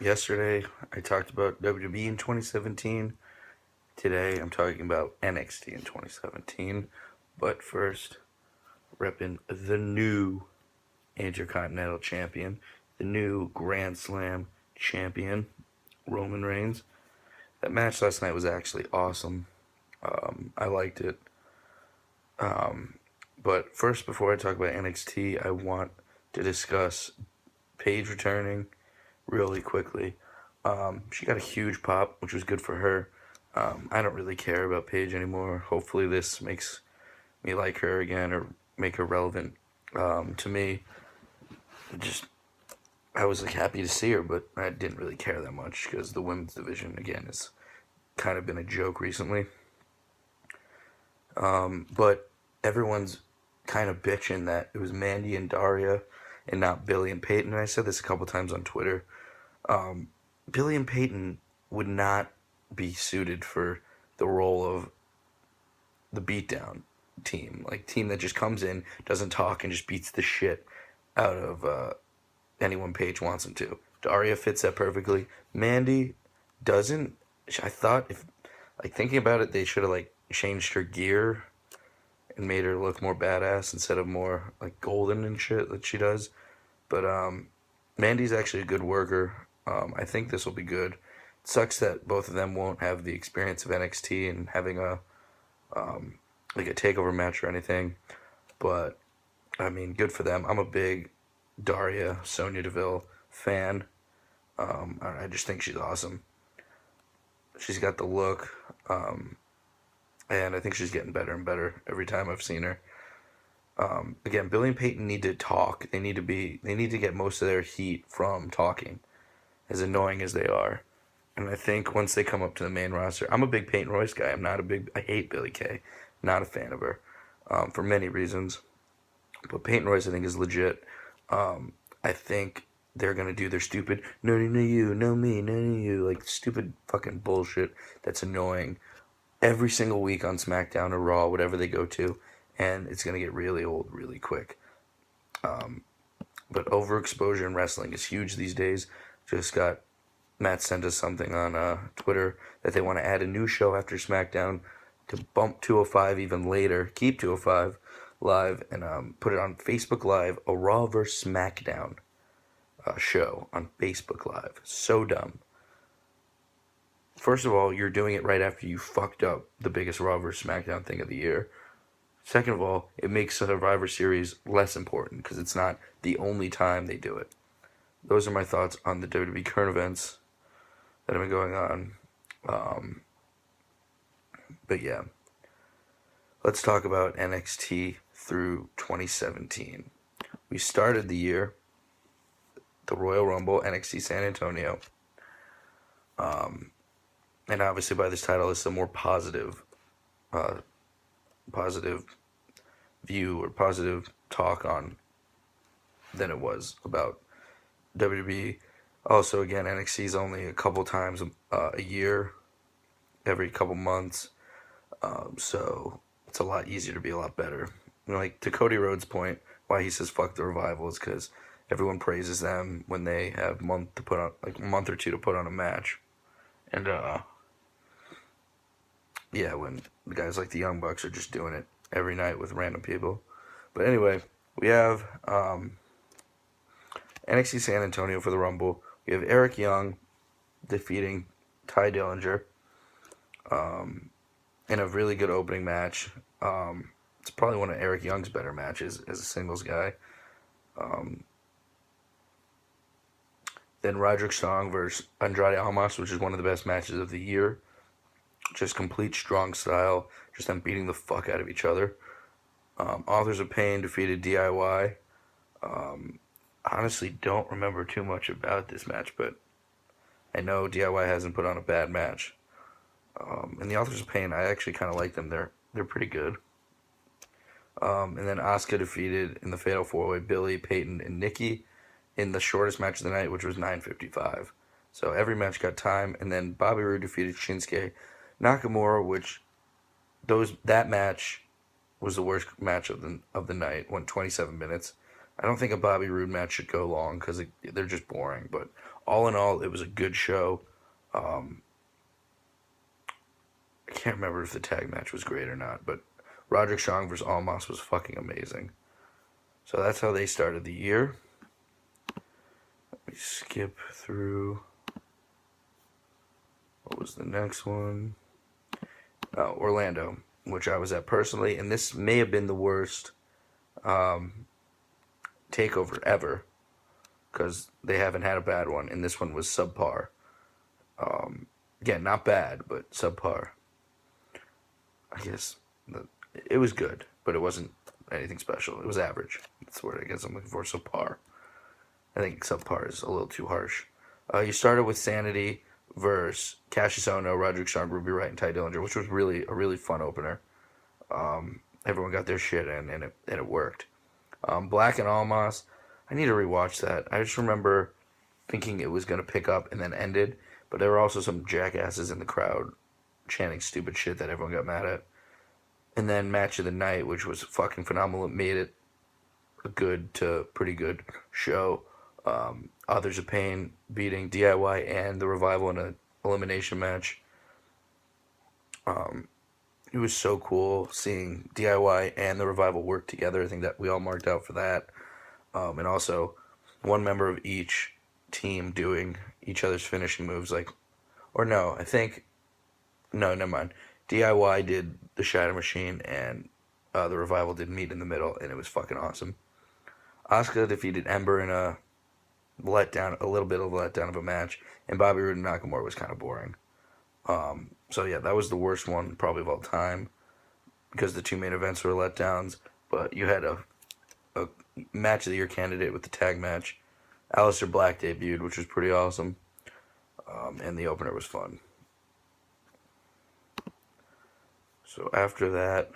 Yesterday, I talked about WWE in 2017. Today, I'm talking about NXT in 2017. But first, repping the new Intercontinental Champion, the new Grand Slam Champion, Roman Reigns. That match last night was actually awesome. I liked it. But first, before I talk about NXT, I want to discuss Paige returning really quickly. She got a huge pop, which was good for her. I don't really care about Paige anymore. Hopefully, this makes me like her again or make her relevant to me. Just I was like happy to see her, but I didn't really care that much because the women's division again has kind of been a joke recently. But everyone's kind of bitching that it was Mandy and Daria and not Billy and Peyton. And I said this a couple times on Twitter. Billy and Peyton would not be suited for the role of the beatdown team, like team that just comes in, doesn't talk, and just beats the shit out of anyone Paige wants him to. Daria fits that perfectly. Mandy doesn't. I thought if, like thinking about it, they should have like changed her gear and made her look more badass instead of more like golden and shit that she does. But Mandy's actually a good worker. I think this will be good. It sucks that both of them won't have the experience of NXT and having a like a takeover match or anything. But I mean, good for them. I'm a big Daria Sonya Deville fan. I just think she's awesome. She's got the look, and I think she's getting better and better every time I've seen her. Again, Billy and Peyton need to talk. They need to be. They need to get most of their heat from talking, as annoying as they are. And I think once they come up to the main roster, I'm a big Peyton Royce guy. I'm not a big. I hate Billy Kay. Not a fan of her, for many reasons. But Peyton Royce, I think, is legit. I think they're gonna do their stupid no you, no me, no you, like stupid fucking bullshit that's annoying every single week on SmackDown or Raw, whatever they go to, and it's gonna get really old really quick. But overexposure in wrestling is huge these days. Just got Matt sent us something on Twitter that they want to add a new show after SmackDown to bump 205 even later, keep 205 live, and put it on Facebook Live, a Raw vs. SmackDown show on Facebook Live. So dumb. First of all, you're doing it right after you fucked up the biggest Raw vs. SmackDown thing of the year. Second of all, it makes Survivor Series less important because it's not the only time they do it. Those are my thoughts on the WWE current events that have been going on. But yeah, let's talk about NXT through 2017. We started the year, the Royal Rumble, NXT San Antonio. And obviously by this title, it's a more positive view or positive talk on than it was about WWE. Also, again, NXT is only a couple times a year, every couple months. So it's a lot easier to be a lot better. You know, like to Cody Rhodes' point, why he says fuck the revival is because everyone praises them when they have a month or two to put on a match, and yeah, when the guys like the Young Bucks are just doing it every night with random people. But anyway, we have NXT San Antonio for the Rumble. We have Eric Young defeating Ty Dillinger in a really good opening match. It's probably one of Eric Young's better matches as a singles guy. Then Roderick Strong versus Andrade Almas, which is one of the best matches of the year. Just complete strong style, just them beating the fuck out of each other. Authors of Pain defeated DIY. Honestly, don't remember too much about this match, but I know DIY hasn't put on a bad match. And the Authors of Pain, I actually kind of like them. They're pretty good. And then Asuka defeated in the Fatal 4-Way Billy, Peyton, and Nikki in the shortest match of the night, which was 9:55. So every match got time. And then Bobby Roode defeated Shinsuke Nakamura, which that match was the worst match of the night. Went 27 minutes. I don't think a Bobby Roode match should go long because they're just boring. But all in all, it was a good show. Um, I can't remember if the tag match was great or not, but Roderick Strong versus Almas was fucking amazing. So that's how they started the year. Let me skip through. What was the next one? Oh, Orlando, which I was at personally, and this may have been the worst takeover ever because they haven't had a bad one, and this one was subpar. Again, not bad, but subpar. I guess it was good, but it wasn't anything special. It was average. That's the word I guess I'm looking for. Subpar. I think subpar is a little too harsh. You started with Sanity versus Cassius Ohno, Roderick Strong, Ruby Wright, and Ty Dillinger, which was really a really fun opener. Everyone got their shit in, and it worked. Black and Almas, I need to rewatch that. I just remember thinking it was going to pick up and then ended, but there were also some jackasses in the crowd chanting stupid shit that everyone got mad at. And then Match of the Night, which was fucking phenomenal. It made it a good to pretty good show. Authors of Pain beating DIY and the Revival in an elimination match. It was so cool seeing DIY and the Revival work together. I think that we all marked out for that. And also one member of each team doing each other's finishing moves. No, never mind. DIY did the Shatter Machine and the Revival did Meet in the Middle, and it was fucking awesome. Asuka defeated Ember in a little bit of a letdown of a match, and Bobby Roode and Nakamura was kind of boring. So yeah, that was the worst one probably of all time because the two main events were letdowns. But you had a match of the year candidate with the tag match. Aleister Black debuted, which was pretty awesome, and the opener was fun. So after that,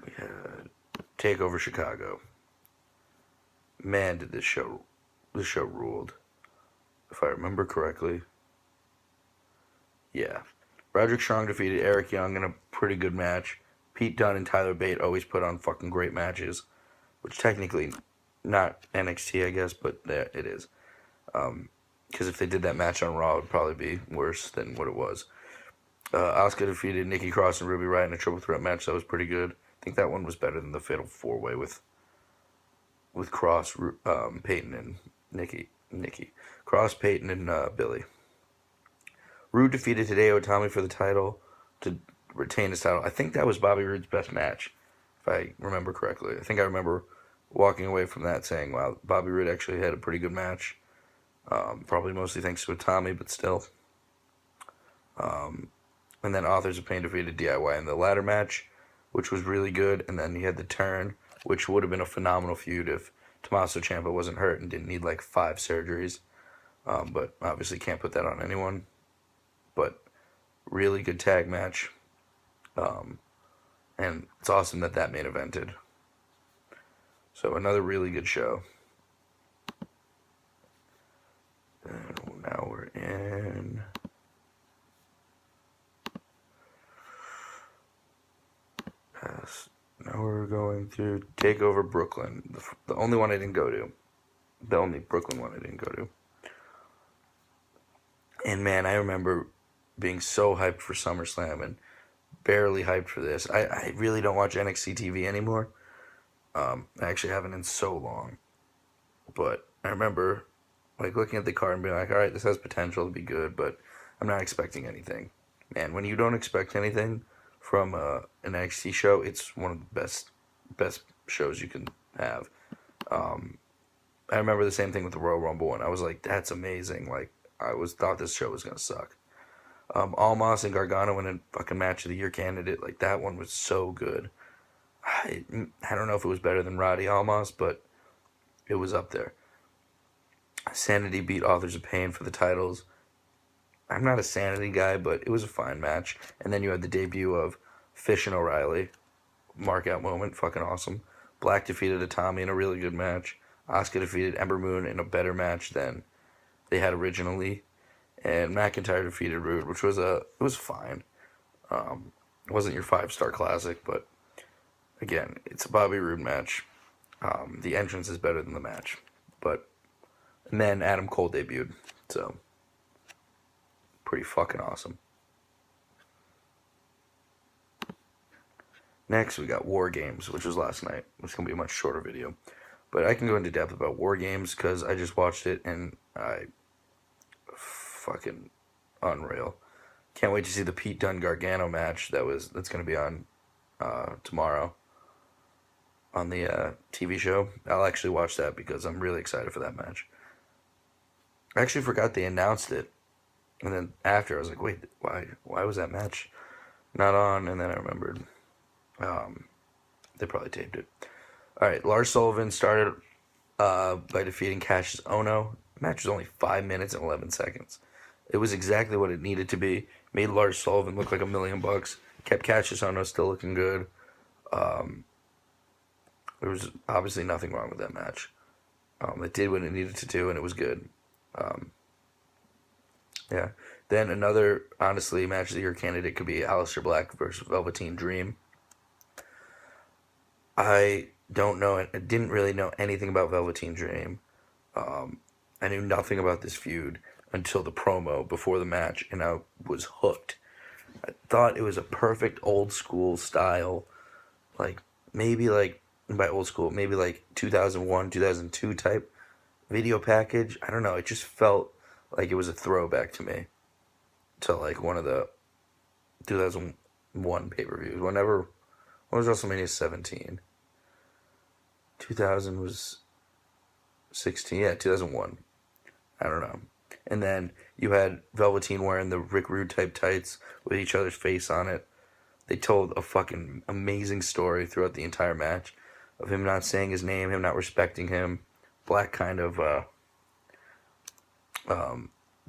we had TakeOver Chicago. Man, did this show ruled. If I remember correctly. Yeah. Roderick Strong defeated Eric Young in a pretty good match. Pete Dunne and Tyler Bate always put on fucking great matches, which technically not NXT, I guess, but there it is. Because if they did that match on Raw, it would probably be worse than what it was. Asuka defeated Nikki Cross and Ruby Riott in a triple threat match that was pretty good. I think that one was better than the Fatal 4-Way with Cross, Peyton, and Nikki. Cross, Peyton, and Billy. Roode defeated Hideo Itami for the title to retain his title. I think that was Bobby Roode's best match, if I remember correctly. I think I remember walking away from that saying, wow, Bobby Roode actually had a pretty good match. Probably mostly thanks to Itami, but still. And then Authors of Pain defeated DIY in the ladder match, which was really good. And then he had the turn, which would have been a phenomenal feud if Tommaso Ciampa wasn't hurt and didn't need like 5 surgeries. But obviously can't put that on anyone. But really good tag match. And it's awesome that main evented. So another really good show. And now we're in... Now we're going to TakeOver Brooklyn. The only one I didn't go to. The only Brooklyn one I didn't go to. And man, I remember being so hyped for SummerSlam and barely hyped for this. I really don't watch NXT TV anymore. I actually haven't in so long. But I remember like looking at the card and being like, all right, this has potential to be good, but I'm not expecting anything. Man, when you don't expect anything from an NXT show, it's one of the best shows you can have. I remember the same thing with the Royal Rumble, and I was like, that's amazing. Like, thought this show was going to suck. Almas and Gargano in a fucking match of the year candidate, like, that one was so good. I don't know if it was better than Roddy Almas, but it was up there. Sanity beat Authors of Pain for the titles. I'm not a Sanity guy, but it was a fine match. And then you had the debut of Fish and O'Reilly. Mark-out moment, fucking awesome. Black defeated Itami in a really good match. Asuka defeated Ember Moon in a better match than they had originally. And McIntyre defeated Roode, which was it was fine. It wasn't your 5-star classic, but again, it's a Bobby Roode match. The entrance is better than the match, and then Adam Cole debuted, so pretty fucking awesome. Next, we got War Games, which was last night. It's gonna be a much shorter video, but I can go into depth about War Games because I just watched it and I fucking unreal. Can't wait to see the Pete Dunne Gargano match that's gonna be on tomorrow on the TV show. I'll actually watch that because I'm really excited for that match. I actually forgot they announced it, and then after I was like, wait, why was that match not on? And then I remembered they probably taped it. All right, Lars Sullivan started by defeating Cassius Ohno. The match was only 5 minutes and 11 seconds. It was exactly what it needed to be. Made Lars Sullivan look like $1,000,000. Kept Cassius Ohno still looking good. There was obviously nothing wrong with that match. It did what it needed to do, and it was good. Yeah. Then another, honestly, match of the year candidate could be Aleister Black versus Velveteen Dream. I didn't really know anything about Velveteen Dream. I knew nothing about this feud until the promo before the match, and I was hooked. I thought it was a perfect old school style, maybe by old school, maybe 2001, 2002 type video package. I don't know. It just felt like it was a throwback to me to one of the 2001 pay-per-views. When was WrestleMania 17? 2000 was 16. Yeah, 2001. I don't know. And then you had Velveteen wearing the Rick Rude type tights with each other's face on it. They told a fucking amazing story throughout the entire match of him not saying his name, him not respecting him, Black kind of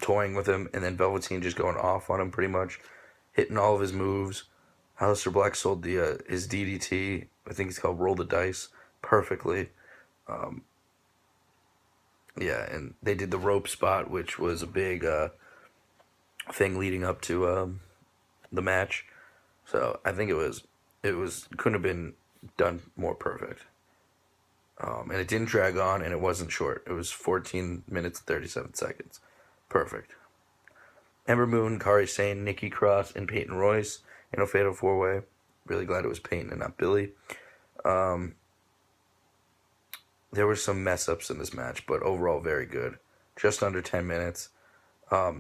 toying with him, and then Velveteen just going off on him pretty much, hitting all of his moves. Aleister Black sold his DDT, I think it's called Roll the Dice, perfectly. Yeah, and they did the rope spot, which was a big thing leading up to the match. So I think it couldn't have been done more perfect. And it didn't drag on, and it wasn't short. It was 14 minutes and 37 seconds. Perfect. Ember Moon, Kairi Sane, Nikki Cross, and Peyton Royce in a fatal four-way. Really glad it was Peyton and not Billy. There were some mess-ups in this match, but overall very good. Just under 10 minutes. I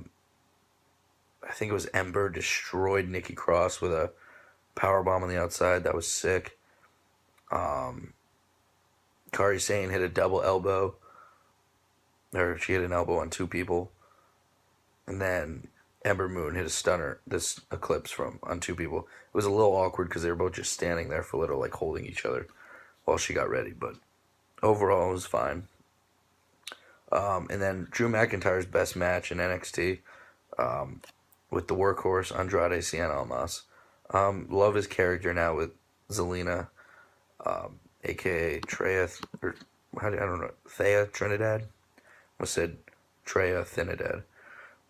think it was Ember destroyed Nikki Cross with a powerbomb on the outside. That was sick. Kairi Sane hit a double elbow. Or she hit an elbow on two people. And then Ember Moon hit a stunner, this Eclipse on two people. It was a little awkward because they were both just standing there for a little, holding each other while she got ready. But overall, it was fine. And then Drew McIntyre's best match in NXT with the workhorse Andrade Cien Almas. Love his character now with Zelina, a.k.a. I don't know, Thea Trinidad? I said Treya Trinidad.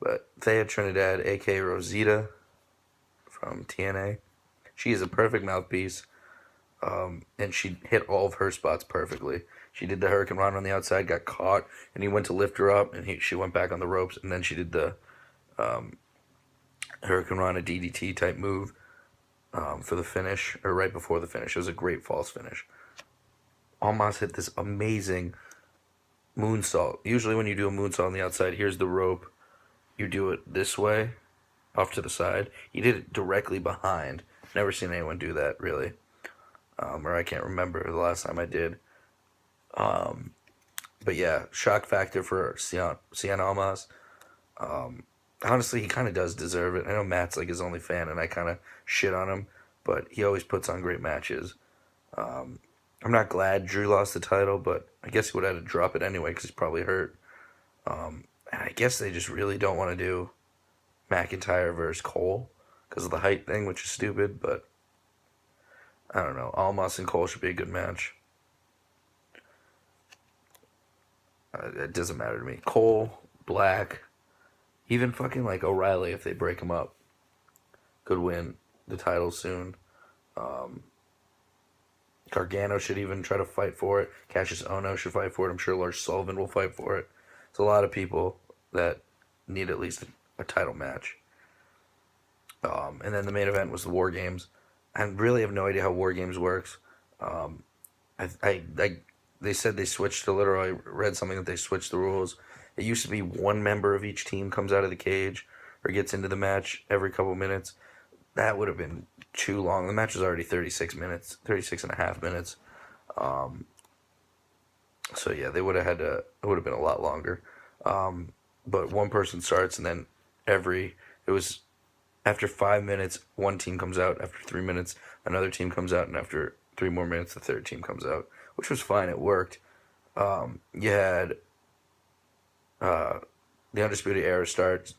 But Thea Trinidad, a.k.a. Rosita from TNA. She is a perfect mouthpiece. And she hit all of her spots perfectly. She did the Hurricane Run on the outside, got caught, and he went to lift her up, and she went back on the ropes, and then she did the Hurricane Run, a DDT type move for the finish, or right before the finish. It was a great false finish. Almas hit this amazing moonsault. Usually when you do a moonsault on the outside, here's the rope. You do it this way, off to the side. He did it directly behind. Never seen anyone do that, really. Or I can't remember the last time I did. But yeah, shock factor for Cien Almas. Honestly, he kind of does deserve it. I know Matt's his only fan, and I kind of shit on him, but he always puts on great matches. I'm not glad Drew lost the title, but I guess he would have had to drop it anyway because he's probably hurt. And I guess they just really don't want to do McIntyre versus Cole because of the height thing, which is stupid, but I don't know. Almas and Cole should be a good match. It doesn't matter to me. Cole, Black, even fucking O'Reilly if they break him up, could win the title soon. Gargano should even try to fight for it. Cassius Ohno should fight for it. I'm sure Lars Sullivan will fight for it. It's a lot of people that need at least a title match. And then the main event was the War Games. I really have no idea how War Games works. They said they switched the literal. I read something that they switched the rules. It used to be one member of each team comes out of the cage or gets into the match every couple minutes. That would have been too long. The match was already 36 minutes, 36 and a half minutes. So yeah, they would have had to. It would have been a lot longer. But one person starts, and then it was after 5 minutes, one team comes out. After 3 minutes, another team comes out, and after 3 more minutes, the third team comes out, which was fine. It worked. You had the Undisputed Era start.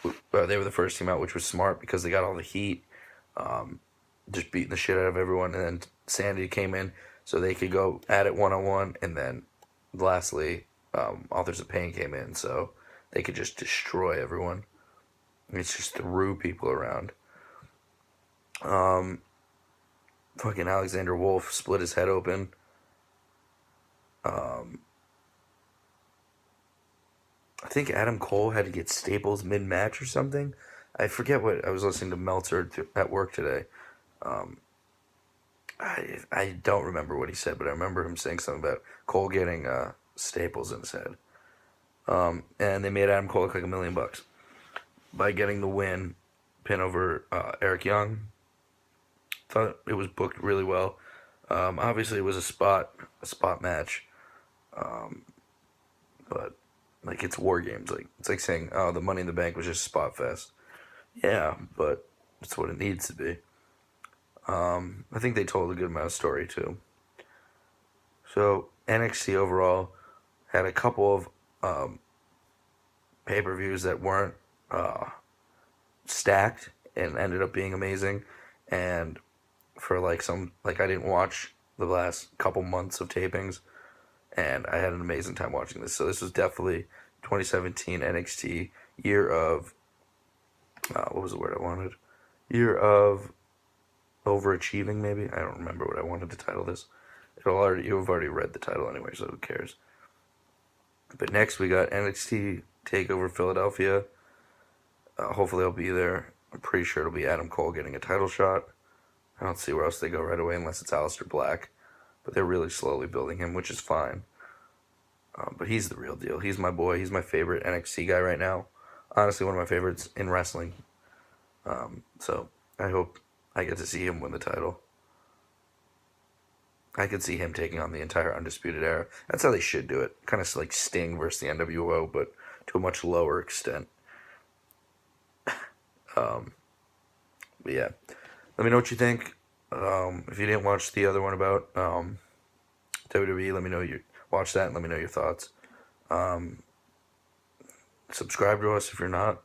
They were the first team out, which was smart because they got all the heat, just beating the shit out of everyone. And then Sandy came in so they could go at it one-on-one. And then lastly, Authors of Pain came in so they could just destroy everyone. It's just threw people around. Fucking Alexander Wolf split his head open. I think Adam Cole had to get staples mid-match or something. I forget what I was listening to Meltzer at work today. I don't remember what he said, but I remember him saying something about Cole getting staples in his head. And they made Adam Cole look like $1 million by getting the win, pin over Eric Young. Thought it was booked really well. Obviously, it was a spot match, but like it's War Games. Like it's like saying, "Oh, the Money in the Bank was just spot fest." Yeah, but it's what it needs to be. I think they told a good amount of story too. So NXT overall had a couple of pay-per-views that weren't stacked and ended up being amazing. And for I didn't watch the last couple months of tapings, and I had an amazing time watching this. So this was definitely 2017 NXT Year of what was the word I wanted? Year of Overachieving, maybe? I don't remember what I wanted to title this. You've already read the title anyway, so who cares? But next we got NXT TakeOver Philadelphia. Hopefully I'll be there. I'm pretty sure it'll be Adam Cole getting a title shot. I don't see where else they go right away unless it's Aleister Black. But they're really slowly building him, which is fine. But he's the real deal. He's my boy. He's my favorite NXT guy right now. Honestly, one of my favorites in wrestling. So I hope I get to see him win the title. I could see him taking on the entire Undisputed Era. That's how they should do it. Kind of like Sting versus the NWO, but to a much lower extent. But yeah. Let me know what you think. If you didn't watch the other one about WWE, let me know you watch that and let me know your thoughts. Subscribe to us if you're not,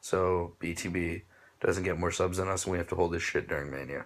so BTB doesn't get more subs than us and we have to hold this shit during Mania.